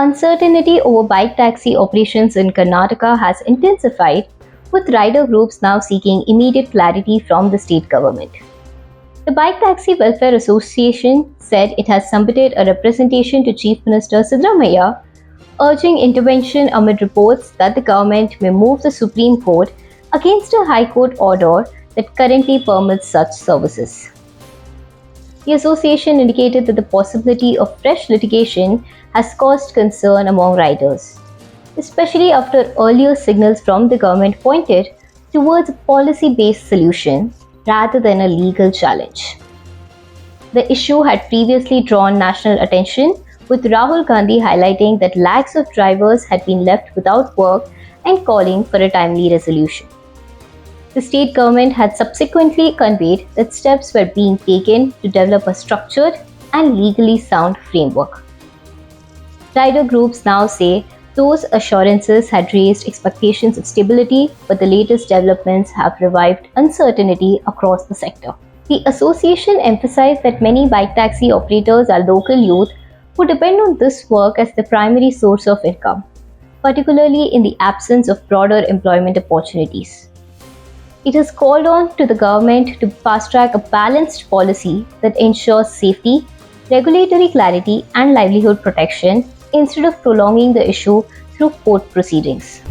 Uncertainty over bike taxi operations in Karnataka has intensified, with rider groups now seeking immediate clarity from the state government. The Bike Taxi Welfare Association said it has submitted a representation to Chief Minister Siddaramaiah, urging intervention amid reports that the government may move the Supreme Court against a High Court order that currently permits such services. The association indicated that the possibility of fresh litigation has caused concern among riders, especially after earlier signals from the government pointed towards a policy based solution rather than a legal challenge. The issue had previously drawn national attention, with Rahul Gandhi highlighting that lakhs of drivers had been left without work and calling for a timely resolution. The state government had subsequently conveyed that steps were being taken to develop a structured and legally sound framework. Rider groups now say those assurances had raised expectations of stability, but the latest developments have revived uncertainty across the sector. The association emphasized that many bike taxi operators are local youth who depend on this work as their primary source of income, particularly in the absence of broader employment opportunities. It has called on to the government to fast-track a balanced policy that ensures safety, regulatory clarity, and livelihood protection instead of prolonging the issue through court proceedings.